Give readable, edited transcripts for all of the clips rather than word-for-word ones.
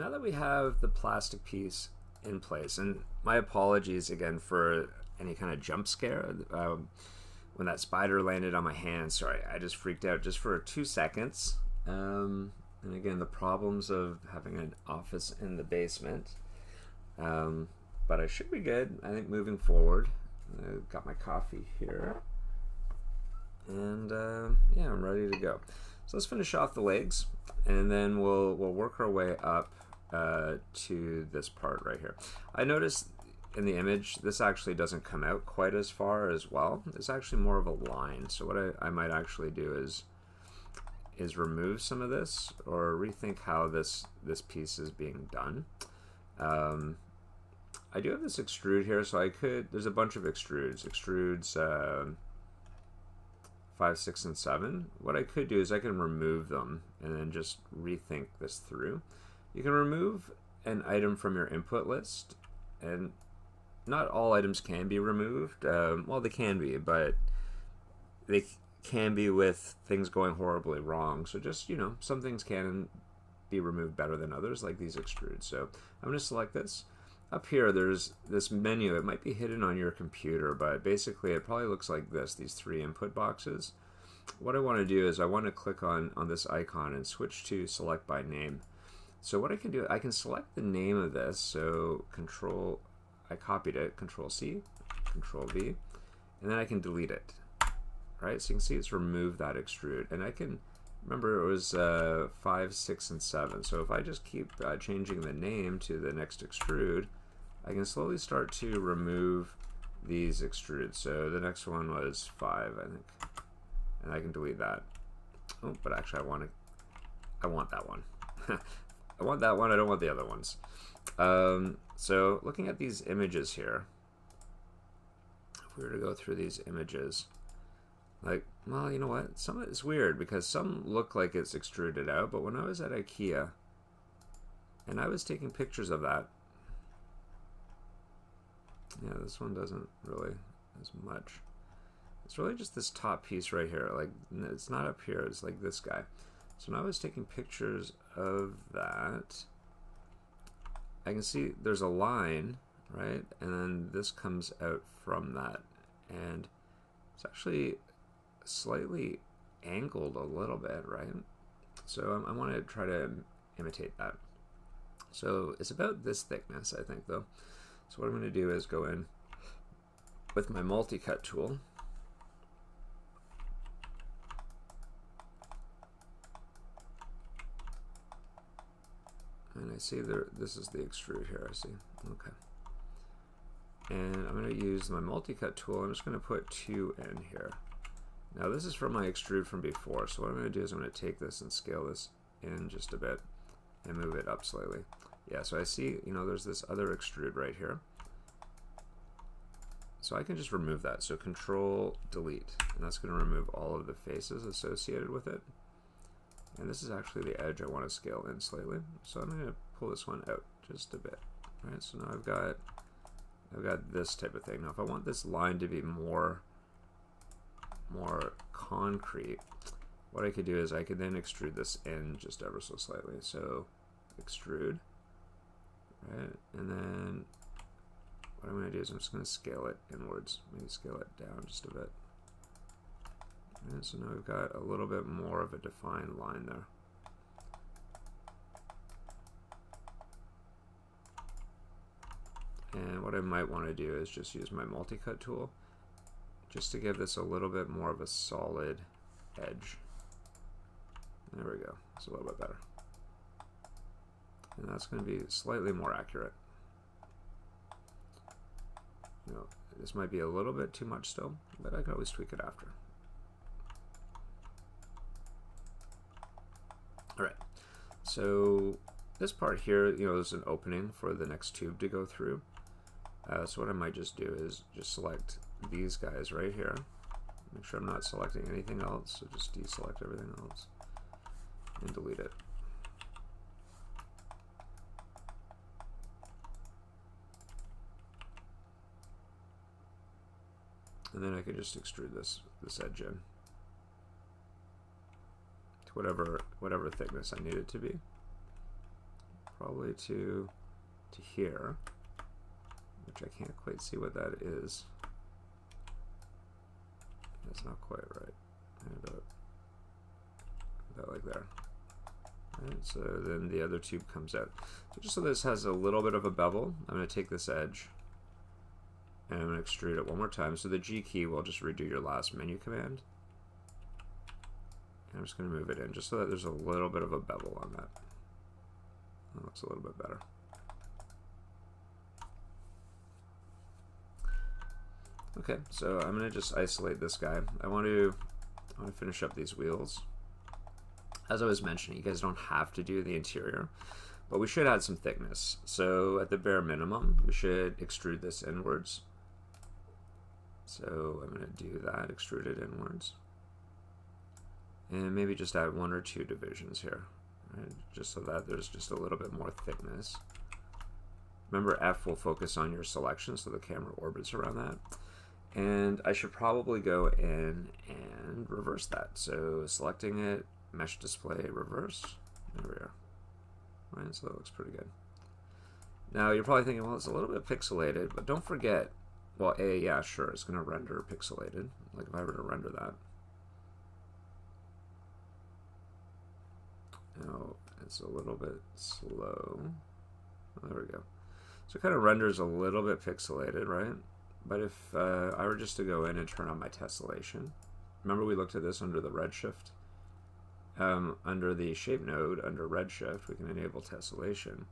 now that we have the plastic piece in place, and my apologies again for any kind of jump scare. When that spider landed on my hand, sorry, I just freaked out just for 2 seconds. And again, the problems of having an office in the basement. But I should be good, I think, moving forward. I've got my coffee here. And yeah, I'm ready to go. So let's finish off the legs, and then we'll work our way up to this part right here. I noticed in the image, this actually doesn't come out quite as far as well. It's actually more of a line. So what I might actually do is remove some of this, or rethink how this piece is being done. I do have this extrude here, so I could, there's a bunch of extrudes 5, 6, and 7. What I could do is I can remove them and then just rethink this through. You can remove an item from your input list, and not all items can be removed. Well, they can be, but they can be with things going horribly wrong. So just, you know, some things can be removed better than others, like these extrudes. So I'm going to select this. Up here, there's this menu. It might be hidden on your computer, but basically it probably looks like this, these 3 input boxes. What I want to do is I want to click on this icon and switch to select by name. So what I can do, I can select the name of this. So I copied it, Control C, Control V, and then I can delete it. Right, so you can see it's removed that extrude, and I can, remember it was 5, 6, and 7. So if I just keep changing the name to the next extrude, I can slowly start to remove these extrudes. So the next one was 5, I think, and I can delete that. Oh, but actually I want that one. I want that one, I don't want the other ones. So looking at these images here, if we were to go through these images, like, well, you know what? Some of it's weird because some look like it's extruded out, but when I was at IKEA and I was taking pictures of that, yeah, this one doesn't really as much. It's really just this top piece right here. Like, it's not up here, it's like this guy. So when I was taking pictures of that, I can see there's a line, right? And then this comes out from that. And it's actually slightly angled a little bit, right? So I want to try to imitate that. So it's about this thickness, I think, though. So what I'm going to do is go in with my multi-cut tool. And I see there, this is the extrude here, I see. Okay. And I'm going to use my multi-cut tool. I'm just going to put 2 in here. Now this is from my extrude from before, so what I'm going to do is I'm going to take this and scale this in just a bit and move it up slightly. Yeah, so I see, you know, there's this other extrude right here. So I can just remove that. So Control Delete, and that's going to remove all of the faces associated with it. And this is actually the edge I want to scale in slightly. So I'm going to pull this one out just a bit. Right, so now I've got this type of thing. Now if I want this line to be more concrete, what I could do is I could then extrude this in just ever so slightly. So extrude, right, and then what I'm going to do is I'm just going to scale it inwards, maybe scale it down just a bit. And so now we've got a little bit more of a defined line there. And what I might want to do is just use my multi-cut tool just to give this a little bit more of a solid edge. There we go. It's a little bit better. And that's going to be slightly more accurate. You know, this might be a little bit too much still, but I can always tweak it after. All right, so this part here, you know, there's an opening for the next tube to go through. So what I might just do is just select these guys right here. Make sure I'm not selecting anything else, so just deselect everything else and delete it. And then I could just extrude this edge in to whatever thickness I need it to be. probably to here, which I can't quite see what that is. That's not quite right. About like there. Right, so then the other tube comes out. So just so this has a little bit of a bevel, I'm going to take this edge and I'm going to extrude it one more time. So the G key will just redo your last menu command. And I'm just going to move it in just so that there's a little bit of a bevel on that. That looks a little bit better. Okay, so I'm going to just isolate this guy. I want to finish up these wheels. As I was mentioning, you guys don't have to do the interior, but we should add some thickness. So at the bare minimum, we should extrude this inwards. So I'm going to do that, extrude it inwards. And maybe just add 1 or 2 divisions here, right? Just so that there's just a little bit more thickness. Remember, F will focus on your selection, so the camera orbits around that. And I should probably go in and reverse that. So selecting it, mesh display, reverse. There we are. Right, so that looks pretty good. Now you're probably thinking, well, it's a little bit pixelated, but don't forget, well, yeah, sure, it's going to render pixelated. Like if I were to render that. Now it's a little bit slow. Oh, there we go. So it kind of renders a little bit pixelated, right? But if I were just to go in and turn on my tessellation, remember we looked at this under the redshift? Under the shape node, under redshift, we can enable tessellation.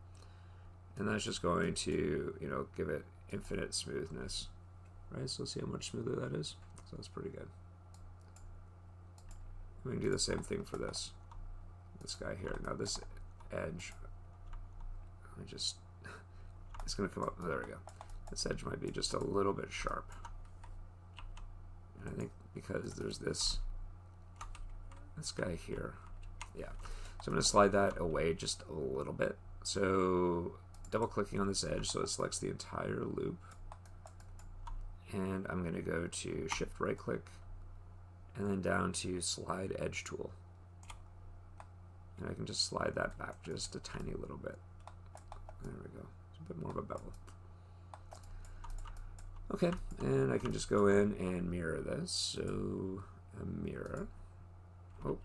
And that's just going to, you know, give it infinite smoothness, right? So let's see how much smoother that is. So that's pretty good. We can do the same thing for this guy here. Now this edge, let me just, it's going to come up. Oh, there we go. This edge might be just a little bit sharp. And I think because there's this guy here. Yeah. So I'm going to slide that away just a little bit. So double clicking on this edge so it selects the entire loop. And I'm going to go to shift right click and then down to slide edge tool. And I can just slide that back just a tiny little bit. There we go. It's a bit more of a bevel. Okay, and I can just go in and mirror this. So a mirror. Oh,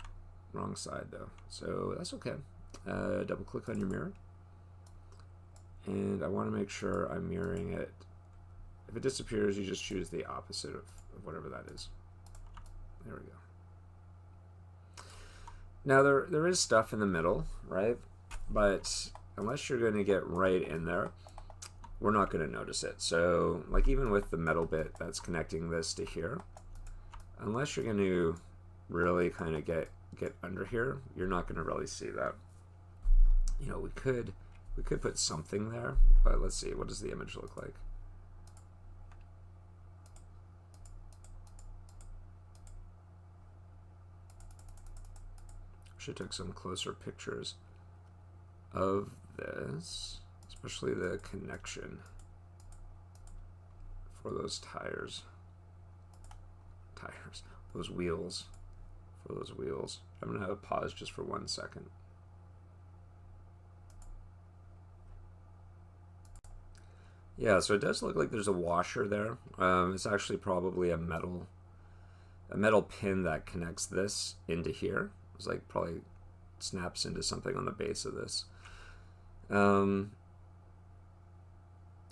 wrong side though. So that's okay. Double click on your mirror. And I want to make sure I'm mirroring it. If it disappears, you just choose the opposite of whatever that is. There we go. Now there is stuff in the middle, right? But unless you're going to get right in there, we're not going to notice it. So like even with the metal bit that's connecting this to here, unless you're going to really kind of get under here, you're not going to really see that. You know, we could put something there, but let's see, what does the image look like? Should take some closer pictures of this, especially the connection for those those wheels, I'm going to have a pause just for 1 second. Yeah, so it does look like there's a washer there. It's actually probably a metal pin that connects this into here. It's like probably snaps into something on the base of this. Yeah,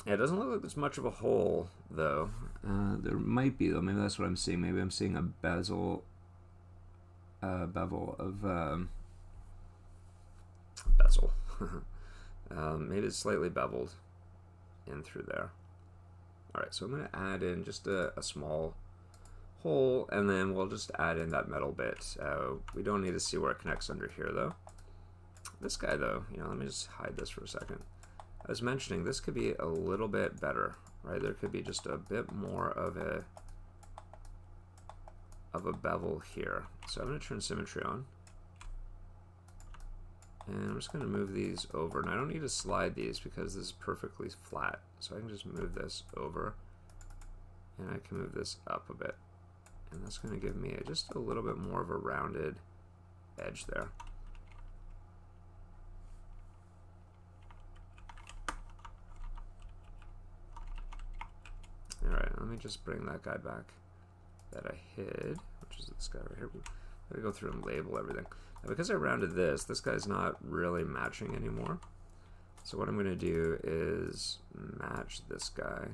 it doesn't look like there's much of a hole though. There might be though. Maybe that's what I'm seeing. Maybe I'm seeing a bevel of bezel. Maybe it's slightly beveled in through there. Alright, so I'm going to add in just a small hole, and then we'll just add in that metal bit. We don't need to see where it connects under here though. This guy though, you know, let me just hide this for a second. I was mentioning this could be a little bit better, right? There could be just a bit more of a bevel here. So I'm going to turn symmetry on. And I'm just going to move these over. And I don't need to slide these because this is perfectly flat. So I can just move this over. And I can move this up a bit. And that's going to give me just a little bit more of a rounded edge there. let me just bring that guy back that I hid, which is this guy right here. I'm gonna go through and label everything. Now, because I rounded this guy's not really matching anymore. So what I'm gonna do is match this guy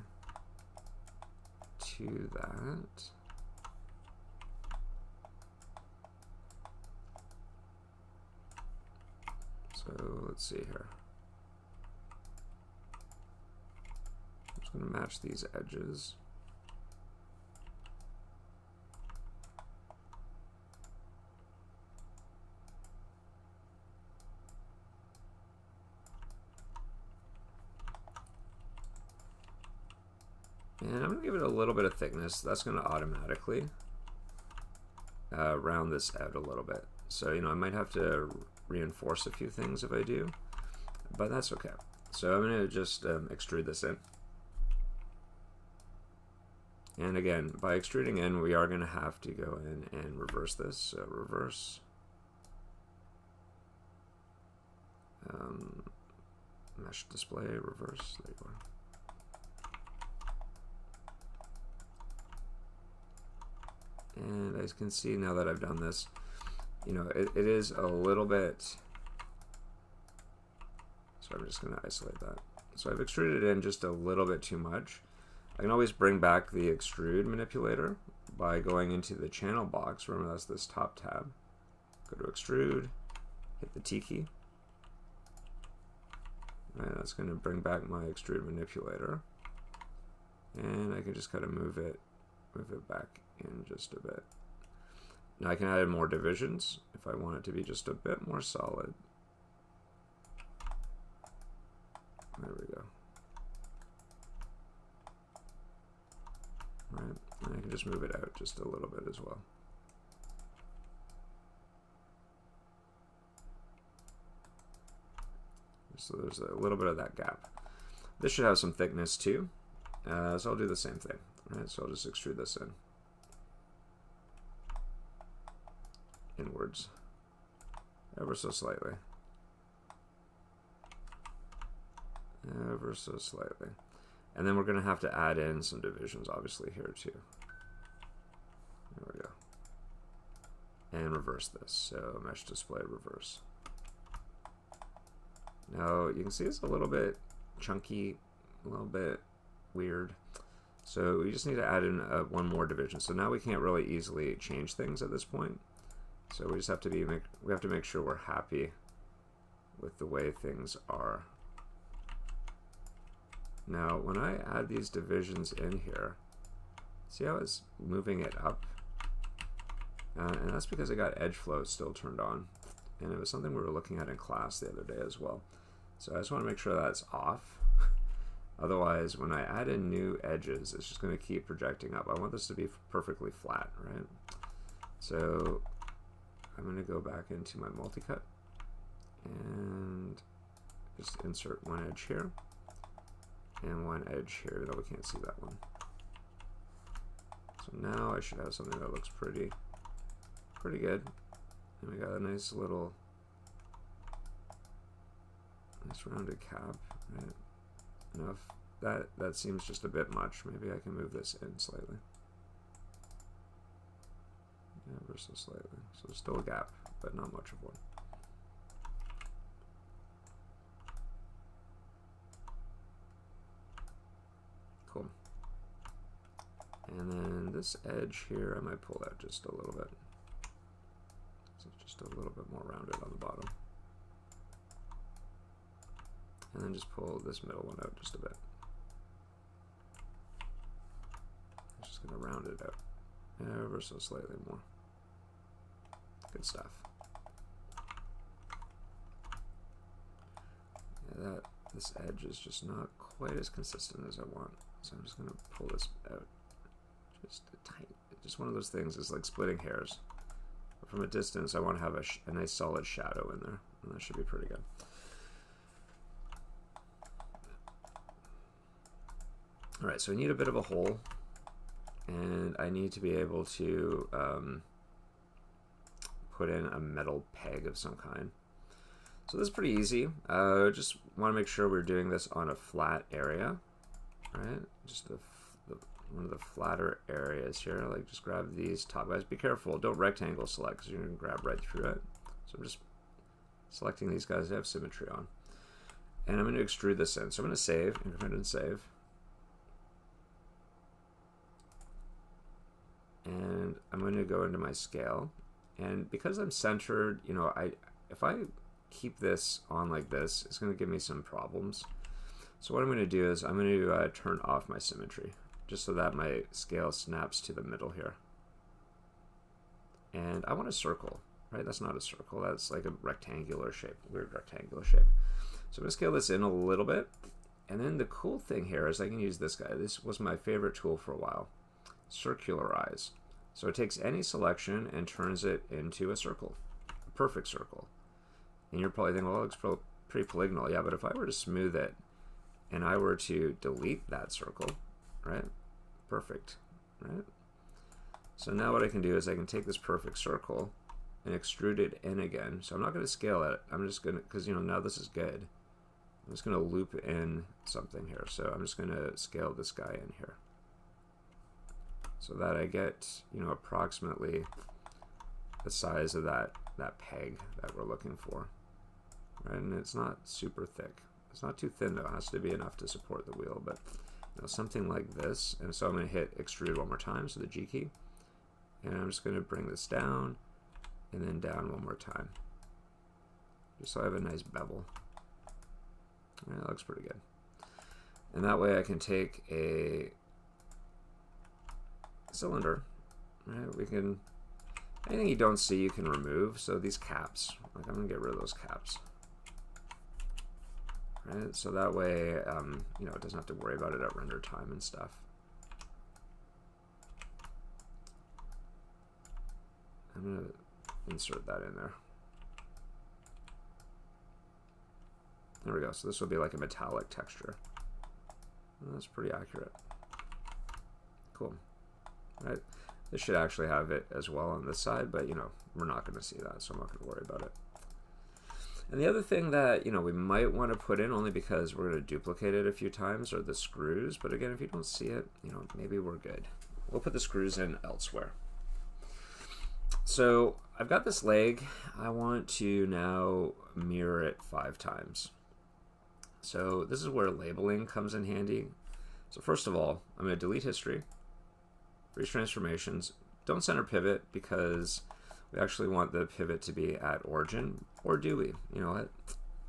to that. So let's see here. I'm just gonna match these edges. And I'm going to give it a little bit of thickness. That's going to automatically round this out a little bit. So, you know, I might have to reinforce a few things if I do, but that's okay. So I'm going to just extrude this in. And again, by extruding in, we are going to have to go in and reverse this. So reverse. Mesh display, reverse. There you go. And as you can see now that I've done this, you know, it is a little bit, so I'm just going to isolate that. So I've extruded in just a little bit too much. I can always bring back the extrude manipulator by going into the channel box. Remember, that's this top tab. Go to extrude, hit the T key. Right, that's going to bring back my extrude manipulator. And I can just kind of move it back in just a bit. Now I can add in more divisions if I want it to be just a bit more solid. There we go. Right, and I can just move it out just a little bit as well. So there's a little bit of that gap. This should have some thickness too, so I'll do the same thing. Right, so I'll just extrude this in. Inwards. Ever so slightly. Ever so slightly. And then we're going to have to add in some divisions, obviously, here too. There we go. And reverse this. So mesh display, reverse. Now, you can see it's a little bit chunky, a little bit weird. So we just need to add in one more division. So now we can't really easily change things at this point. So we just have to make sure we're happy with the way things are. Now, when I add these divisions in here, see how it's moving it up? And that's because I got edge flow still turned on. And it was something we were looking at in class the other day as well. So I just want to make sure that's off. Otherwise, when I add in new edges, it's just going to keep projecting up. I want this to be perfectly flat, right? So I'm going to go back into my multi-cut and just insert one edge here and one edge here, though we can't see that one. So now I should have something that looks pretty good. And we got a nice little, nice rounded cap, right? Now if that seems just a bit much, maybe I can move this in slightly. Ever so slightly. So there's still a gap, but not much of one. Cool. And then this edge here, I might pull out just a little bit. So it's just a little bit more rounded on the bottom. And then just pull this middle one out just a bit. I'm just going to round it out ever so slightly more. Good stuff. Yeah, this edge is just not quite as consistent as I want. So I'm just going to pull this out just a tiny, just one of those things is like splitting hairs. But from a distance, I want to have a nice solid shadow in there, and that should be pretty good. All right, so I need a bit of a hole, and I need to be able to put in a metal peg of some kind. So this is pretty easy. Just want to make sure we're doing this on a flat area, right? Just one of the flatter areas here. Like just grab these top guys. Be careful, don't rectangle select because you're going to grab right through it. So I'm just selecting these guys that have symmetry on. And I'm going to extrude this in. So I'm going to save, increment and save. And I'm going to go into my scale. And because I'm centered, you know, if I keep this on like this, it's going to give me some problems. So what I'm going to do is I'm going to turn off my symmetry, just so that my scale snaps to the middle here. And I want a circle, right? That's not a circle. That's like a rectangular shape, weird rectangular shape. So I'm going to scale this in a little bit. And then the cool thing here is I can use this guy. This was my favorite tool for a while. Circularize. So it takes any selection and turns it into a circle, a perfect circle. And you're probably thinking, well, it looks pretty polygonal. Yeah, but if I were to smooth it and I were to delete that circle, right? Perfect, right? So now what I can do is I can take this perfect circle and extrude it in again. So I'm not going to scale it. I'm just going to, because you know now this is good. I'm just going to loop in something here. So I'm just going to scale this guy in here, so that I get, you know, approximately the size of that peg that we're looking for. Right? And it's not super thick. It's not too thin though. It has to be enough to support the wheel, but you know, something like this. And so I'm going to hit extrude one more time, so the G key. And I'm just going to bring this down and then down one more time, just so I have a nice bevel. Yeah, that looks pretty good. And that way I can take a cylinder, right? We can, anything you don't see you can remove. So these caps, like I'm gonna get rid of those caps, right? So that way, you know, it doesn't have to worry about it at render time and stuff. I'm gonna insert that in there. There we go. So this will be like a metallic texture. That's pretty accurate. Cool. Right. This should actually have it as well on this side, but you know, we're not going to see that, so I'm not going to worry about it. And the other thing that, you know, we might want to put in, only because we're going to duplicate it a few times, are the screws. But again, if you don't see it, you know, maybe we're good. We'll put the screws in elsewhere. So I've got this leg. I want to now mirror it 5 times. So this is where labeling comes in handy. So first of all, I'm going to delete history, freeze transformations. Don't center pivot because we actually want the pivot to be at origin, or do we? You know what?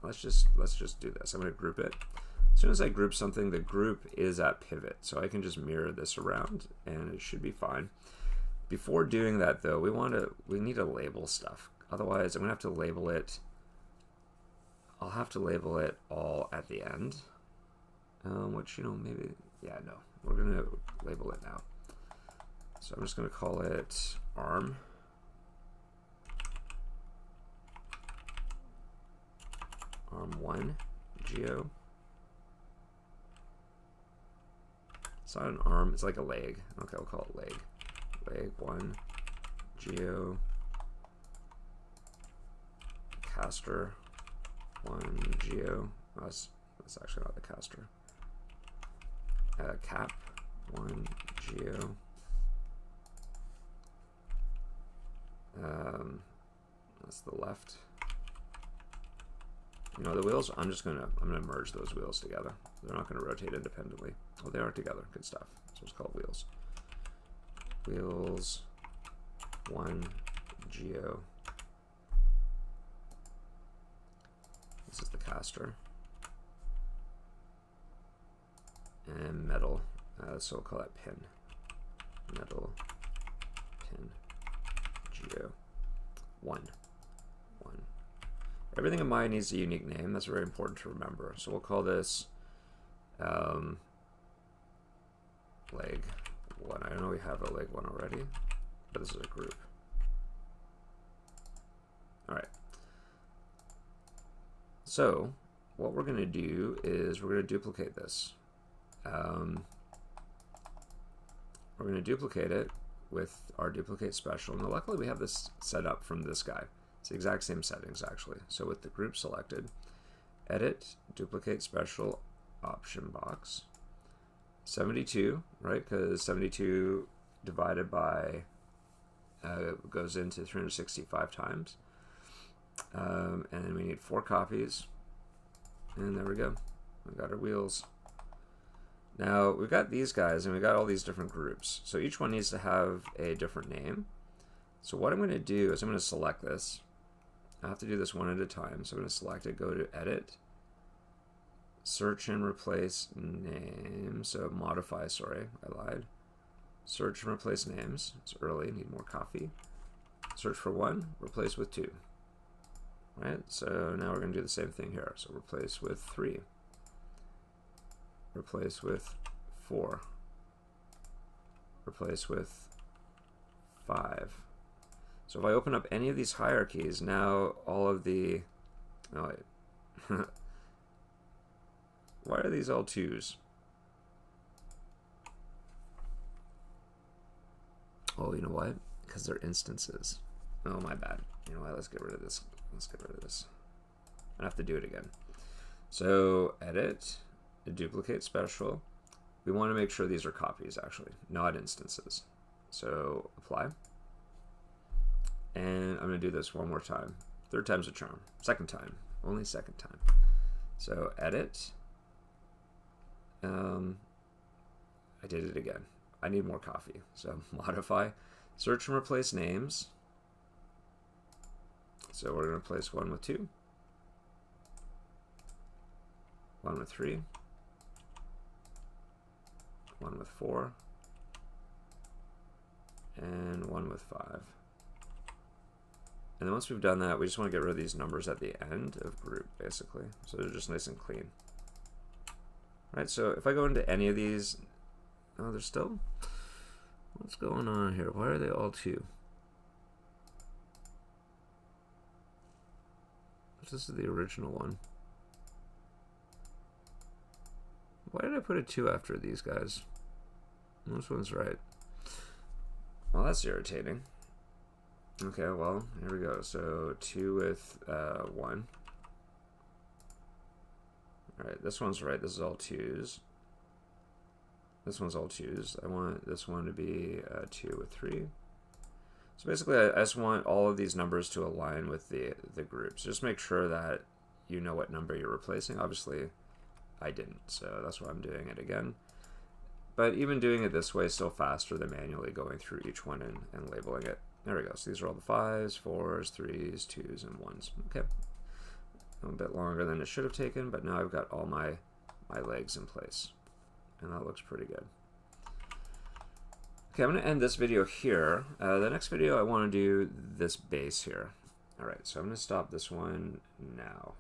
Let's just do this. I'm going to group it. As soon as I group something, the group is at pivot, so I can just mirror this around, and it should be fine. Before doing that, though, we need to label stuff. Otherwise, I'm going to have to label it. I'll have to label it all at the end, which, you know, maybe, yeah, no, we're going to label it now. So I'm just going to call it arm. Arm1 geo. It's not an arm, it's like a leg. Okay, I'll call it leg. Leg 1 geo. Caster 1 geo. Oh, that's actually not the caster. Cap 1 geo. That's the left. You know, the wheels, I'm gonna merge those wheels together. They're not gonna rotate independently. Oh, they are together. Good stuff. So it's called wheels. Wheels 1 geo. This is the caster. And metal. So we'll call that pin. Metal pin geo 1. Everything in mine needs a unique name. That's very important to remember. So we'll call this leg 1. I know we have a leg 1 already, but this is a group. All right. So what we're going to do is we're going to duplicate this. We're going to duplicate it with our duplicate special. Now, luckily, we have this set up from this guy. It's the exact same settings, actually. So with the group selected, edit, duplicate special option box, 72, right? Because 72 divided by goes into 365 times. And then we need 4 copies. And there we go. We got our wheels. Now we've got these guys and we've got all these different groups. So each one needs to have a different name. So what I'm going to do is I'm going to select this. I have to do this one at a time. So I'm going to select it, go to Edit, Search and Replace Name. So modify, sorry, I lied. Search and replace names. It's early, need more coffee. Search for 1, replace with 2. Right, so now we're going to do the same thing here. So replace with 3. Replace with 4. Replace with 5. So if I open up any of these hierarchies, now all of the... Oh, wait. Why are these all 2s? Oh, you know what? Because they're instances. Oh, my bad. You know what? Let's get rid of this. Let's get rid of this. I have to do it again. So edit, duplicate special. We want to make sure these are copies, actually, not instances. So apply. And I'm going to do this one more time. 3rd time's a charm. 2nd time. Only 2nd time. So edit. I did it again. I need more coffee. So modify. Search and replace names. So we're going to replace 1 with 2. 1 with 3. 1 with 4. And 1 with 5. And then once we've done that, we just want to get rid of these numbers at the end of group, basically. So they're just nice and clean. Right, so if I go into any of these, oh, they're still, what's going on here? Why are they all 2? This is the original one. Why did I put a 2 after these guys? This one's right. Well, that's irritating. Okay, well, here we go. So 2 with 1. Alright, this one's right. This is all 2s. This one's all 2s. I want this one to be 2 with 3. So basically, I just want all of these numbers to align with the groups. Just make sure that you know what number you're replacing. Obviously, I didn't, so that's why I'm doing it again. But even doing it this way is still faster than manually going through each one and labeling it. There we go. So these are all the 5s, 4s, 3s, 2s, and 1s. Okay. A bit longer than it should have taken, but now I've got all my legs in place. And that looks pretty good. Okay, I'm going to end this video here. The next video, I want to do this base here. All right, so I'm going to stop this one now.